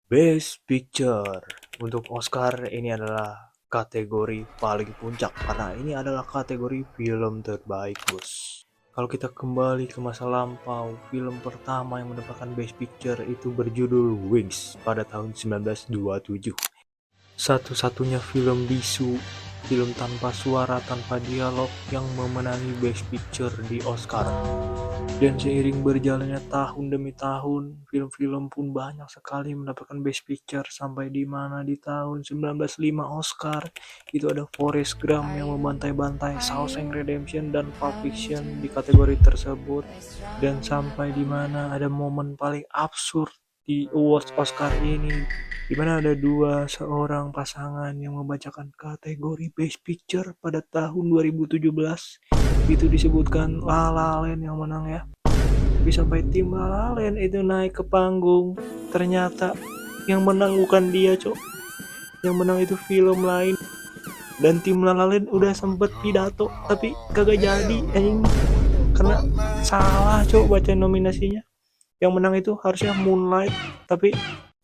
Best Picture untuk Oscar ini adalah kategori paling puncak karena ini adalah kategori film terbaik, bos. Kalau kita kembali ke masa lampau, film pertama yang mendapatkan Best Picture itu berjudul Wings pada tahun 1927. Satu-satunya film bisu, film tanpa suara, tanpa dialog yang memenangi Best Picture di Oscar. Dan seiring berjalannya tahun demi tahun, film-film pun banyak sekali mendapatkan Best Picture sampai di mana di tahun 1905 Oscar itu ada Forrest Gump yang membantai-bantai Shawshank Redemption dan Pulp Fiction di kategori tersebut. Dan sampai di mana ada momen paling absurd di awards Oscar ini, di mana ada seorang pasangan yang membacakan kategori Best Picture pada tahun 2017. Itu disebutkan La La Land yang menang ya. Tapi sampai tim La La Land itu naik ke panggung, ternyata yang menang bukan dia, Cok. Yang menang itu film lain. Dan tim La La Land udah sempet pidato, tapi kagak jadi anjing. Karena salah, Cok, baca nominasinya. Yang menang itu harusnya Moonlight, tapi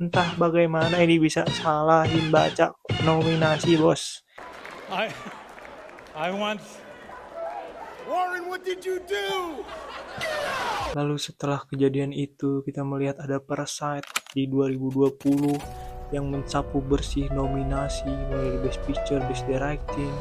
entah bagaimana ini bisa salahin baca nominasi, bos. I I want Warren, what did you do? Lalu setelah kejadian itu, kita melihat ada Parasite di 2020 yang mencapu bersih nominasi mulai dari Best Picture, Best Directing.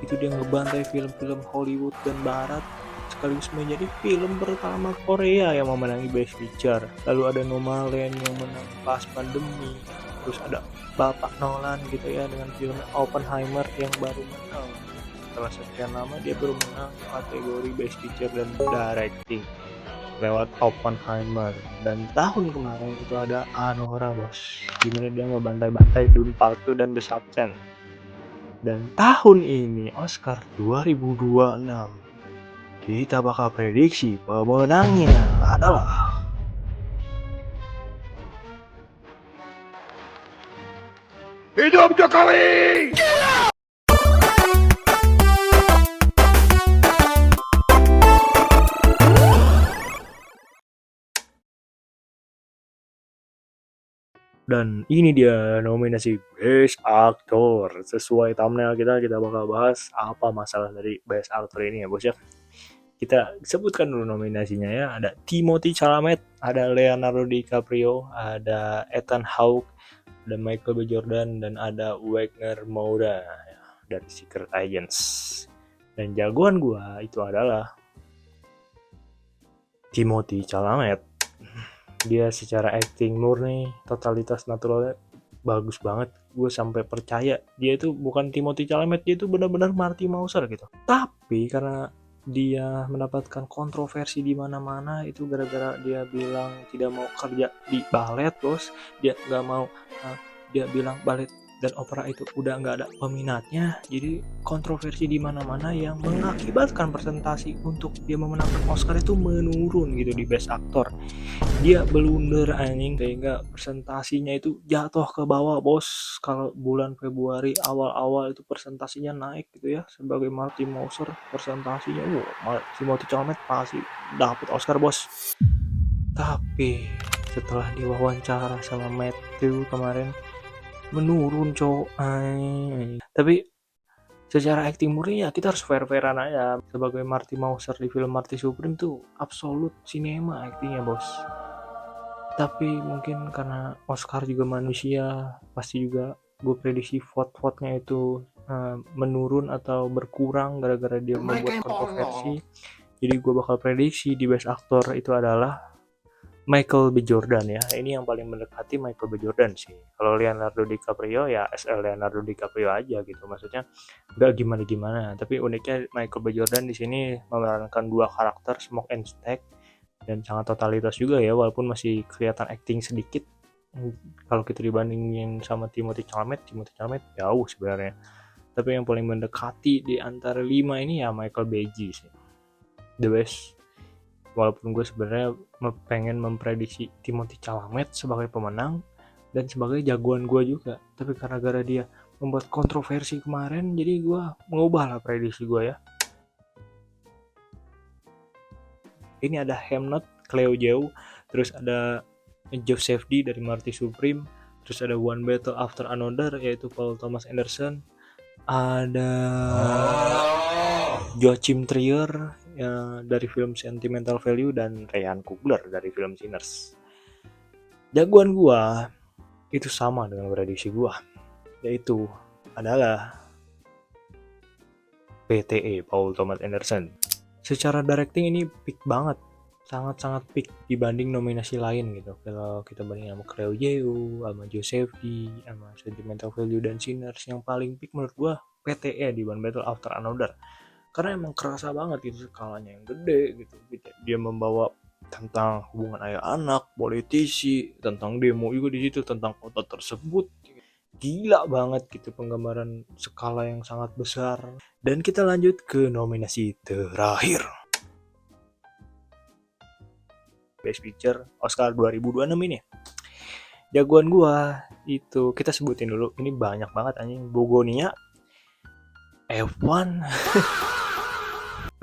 Itu dia ngebantai film-film Hollywood dan Barat, sekaligus menjadi film pertama Korea yang memenangi Best Picture. Lalu ada Nomadland yang menang pas pandemi. Terus ada Bapak Nolan gitu ya dengan film Oppenheimer yang baru menang. Setelah sekian lama dia baru menang kategori Best Picture dan Directing lewat Oppenheimer. Dan tahun kemarin itu ada Anora, bos, gimana dia ngebantai-bantai Dunpartu dan The Substance. Dan tahun ini Oscar 2026 kita bakal prediksi pemenangnya adalah Hidup Jokowi. Dan ini dia nominasi Best Actor. Sesuai thumbnail kita bakal bahas apa masalah dari Best Actor ini ya, bos ya. Kita sebutkan dulu nominasinya ya. Ada Timothée Chalamet, ada Leonardo DiCaprio, ada Ethan Hawke, ada Michael B. Jordan, dan ada Wagner Moura ya, dari Secret Agents. Dan jagoan gua itu adalah Timothée Chalamet. Dia secara acting murni, totalitas naturalnya bagus banget. Gue sampai percaya dia itu bukan Timothée Chalamet, dia itu benar-benar Marty Mauser gitu. Tapi karena dia mendapatkan kontroversi di mana-mana itu gara-gara dia bilang tidak mau kerja di balet, bos. Dia nggak mau, dia bilang balet dan opera itu udah nggak ada peminatnya, jadi kontroversi di mana-mana yang mengakibatkan presentasi untuk dia memenangkan Oscar itu menurun gitu di Best Actor. Dia blunder anjing sehingga presentasinya itu jatuh ke bawah, bos. Kalau bulan Februari awal-awal itu presentasinya naik gitu ya, sebagai Marty Mauser presentasinya Timothée Chalamet pasti dapat Oscar, bos. Tapi setelah diwawancara sama Matthew kemarin menurun, cowok. Tapi secara acting murni ya kita harus fair-fairan aja. Sebagai Marty Mauser di film Marty Supreme tuh absolut cinema actingnya, bos. Tapi mungkin karena Oscar juga manusia, pasti juga gue prediksi vote-vote-nya itu menurun atau berkurang gara-gara dia membuat kontroversi. Jadi gue bakal prediksi di Best Actor itu adalah Michael B. Jordan ya. Ini yang paling mendekati Michael B. Jordan sih. Kalau Leonardo DiCaprio ya Leonardo DiCaprio aja gitu. Maksudnya nggak gimana-gimana. Tapi uniknya Michael B. Jordan di sini memerankan dua karakter Smoke and Stack dan sangat totalitas juga ya, walaupun masih kelihatan acting sedikit. Kalau kita dibandingin sama Timothée Chalamet jauh sebenarnya. Tapi yang paling mendekati di antara 5 ini ya Michael B. sih. The best. Walaupun gue sebenarnya pengen memprediksi Timothée Chalamet sebagai pemenang dan sebagai jagoan gue juga, tapi karena gara dia membuat kontroversi kemarin, jadi gue mengubah lah prediksi gue ya. Ini ada Hamnet, Cleo Jau, terus ada Joseph D dari Marty Supreme, Terus ada One Battle After Another yaitu Paul Thomas Anderson. Ada Joachim Trier ya, dari film Sentimental Value dan Ryan Coogler dari film Sinners. Jagoan gua itu sama dengan prediksi gua, yaitu adalah PTE Paul Thomas Anderson. Secara directing ini peak banget, sangat-sangat peak dibanding nominasi lain gitu. Kalau kita bandingin sama Creo Yeo, sama Joseph D, sama Sentimental Value dan Sinners, yang paling peak menurut gua PTE di One Battle After Another. Karena emang kerasa banget gitu skalanya yang gede gitu. Dia membawa tentang hubungan ayah anak, politisi, tentang demo juga di situ, tentang kota tersebut. Gila banget gitu penggambaran skala yang sangat besar. Dan kita lanjut ke nominasi terakhir. Best Picture Oscar 2026 ini. Jagoan gua itu kita sebutin dulu. Ini banyak banget anjing. Begonia, F1,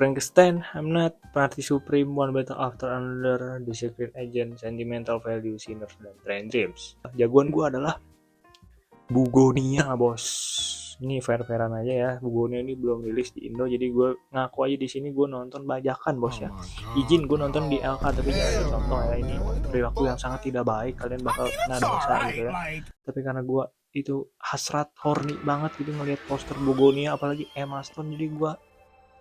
Frankenstein, Hamnet, Party Supreme, One Battle After Another, The Secret Agent, Sentimental Value, Sinners, dan Train Dreams. Jagoan gua adalah Begonia, bos. Ini fair-fairan aja ya. Begonia ini belum rilis di Indo, jadi gue ngaku aja di sini gue nonton bajakan, bos ya. Izin gue nonton di LK, tapi jangan dicontoh ya, ini perilaku yang sangat tidak baik, kalian bakal kena dosa gitu ya. Tapi karena gue itu hasrat horny banget gitu ngelihat poster Begonia, apalagi Emma Stone, jadi gue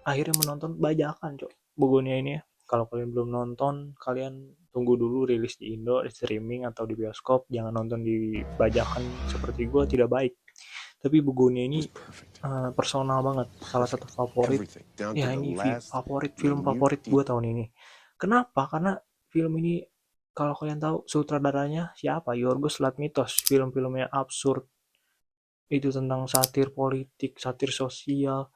akhirnya menonton bajakan, cok, Begonia ini ya. Kalau kalian belum nonton, kalian tunggu dulu rilis di Indo, di streaming atau di bioskop. Jangan nonton di bajakan seperti gue, tidak baik. Tapi Begonia ini personal banget, salah satu favorit. Ya ini film favorit gue tahun ini. Kenapa? Karena film ini, kalau kalian tahu sutradaranya siapa? Yorgos Lanthimos. Film-filmnya absurd, itu tentang satir politik, satir sosial.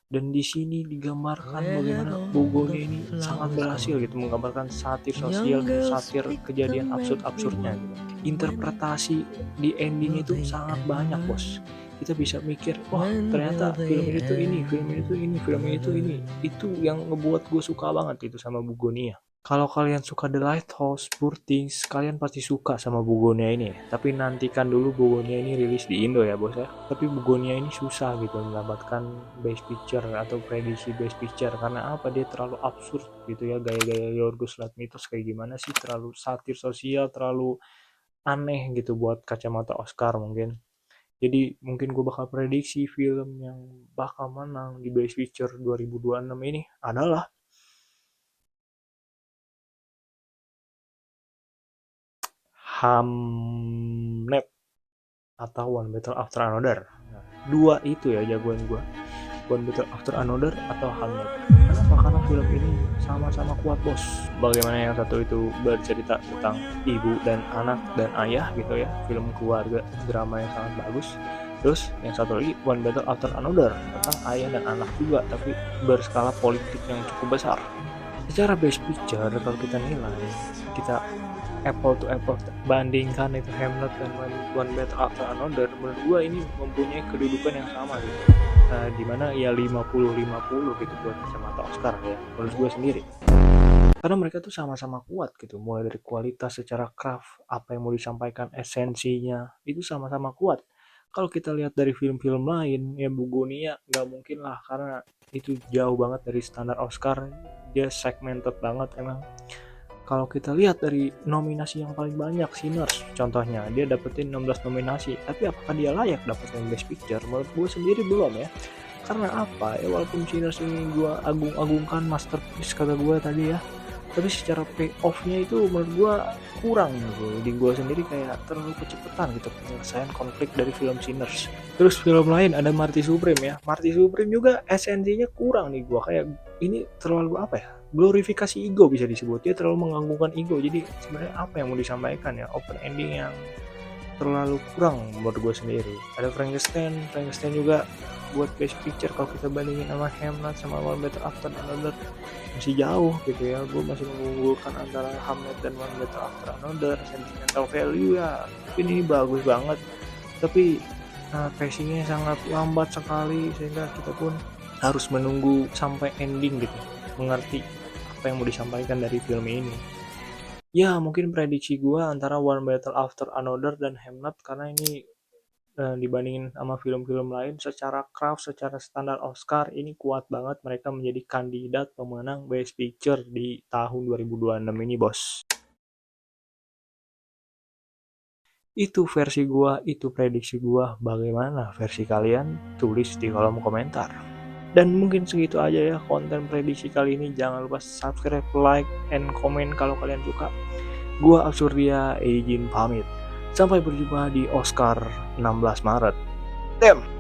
Dan di sini digambarkan bagaimana Begonia ini sangat berhasil gitu menggambarkan satir sosial, satir kejadian absurd-absurdnya gitu. Interpretasi di ending itu sangat banyak, bos. Kita bisa mikir, wah ternyata film ini tuh ini, film ini tuh ini, film ini tuh ini. Itu yang ngebuat gue suka banget itu sama Begonia. Kalau kalian suka The Lighthouse, Poor Things, kalian pasti suka sama Begonia ini. Tapi nantikan dulu Begonia ini rilis di Indo ya, bos ya. Tapi Begonia ini susah gitu mendapatkan Best Picture atau prediksi Best Picture. Karena apa? Dia terlalu absurd gitu ya. Gaya-gaya Yorgos Lanthimos kayak gimana sih? Terlalu satir sosial, terlalu aneh gitu buat kacamata Oscar mungkin. Jadi mungkin gue bakal prediksi film yang bakal menang di Best Picture 2026 ini adalah Hamnet atau One Battle After Another. Nah, dua itu ya jagoan gue, One Battle After Another atau Hamnet. Kenapa? Karena film ini sama-sama kuat, bos. Bagaimana yang satu itu bercerita tentang ibu dan anak dan ayah gitu ya, film keluarga drama yang sangat bagus. Terus yang satu lagi One Battle After Another tentang ayah dan anak juga, tapi berskala politik yang cukup besar. Secara Best Picture kalau kita nilai, kita apple to apple bandingkan itu Hamlet dan One Battle After Another, menurut gua ini mempunyai kedudukan yang sama gitu. Dimana ya 50-50 gitu buat kacamata Oscar ya menurut gua sendiri. Karena mereka tuh sama-sama kuat gitu, mulai dari kualitas secara craft, apa yang mau disampaikan, esensinya itu sama-sama kuat. Kalau kita lihat dari film-film lain ya Begonia nggak mungkin lah, karena itu jauh banget dari standar Oscar, dia segmented banget emang. Kalau kita lihat dari nominasi yang paling banyak, Sinners contohnya, dia dapetin 16 nominasi. Tapi apakah dia layak dapetin Best Picture? Menurut gue sendiri belum ya. Karena apa? Ya walaupun Sinners ini gue agung-agungkan masterpiece kata gue tadi ya, tapi secara payoff-nya itu menurut gue kurang gitu. Di gue sendiri kayak terlalu kecepatan gitu penyelesaian konflik dari film Sinners. Terus film lain ada Marty Supreme ya. Marty Supreme juga esensinya kurang nih gue, kayak ini terlalu apa ya? Glorifikasi ego bisa disebut, dia terlalu menganggungkan ego. Jadi sebenarnya apa yang mau disampaikan ya, open ending yang terlalu kurang menurut gue sendiri. Ada Frankenstein juga buat Best Picture kalau kita bandingin sama Hamlet sama One Battle After Another masih jauh gitu ya. Gue masih mengunggulkan antara Hamlet dan One Battle After Another. Sentimental Value ya ini bagus banget, tapi pacingnya sangat lambat sekali sehingga kita pun harus menunggu sampai ending gitu mengerti apa yang mau disampaikan dari film ini. Ya mungkin prediksi gua antara One Battle After Another dan Hamlet, karena ini dibandingin sama film-film lain secara craft, secara standar Oscar ini kuat banget, mereka menjadi kandidat pemenang Best Picture di tahun 2026 ini, Bos. Itu versi gua, itu prediksi gua. Bagaimana versi kalian? Tulis di kolom komentar. Dan mungkin segitu aja ya konten prediksi kali ini. Jangan lupa subscribe, like, and comment kalau kalian suka. Gua Absurdia izin pamit. Sampai berjumpa di Oscar 16 Maret. Damn!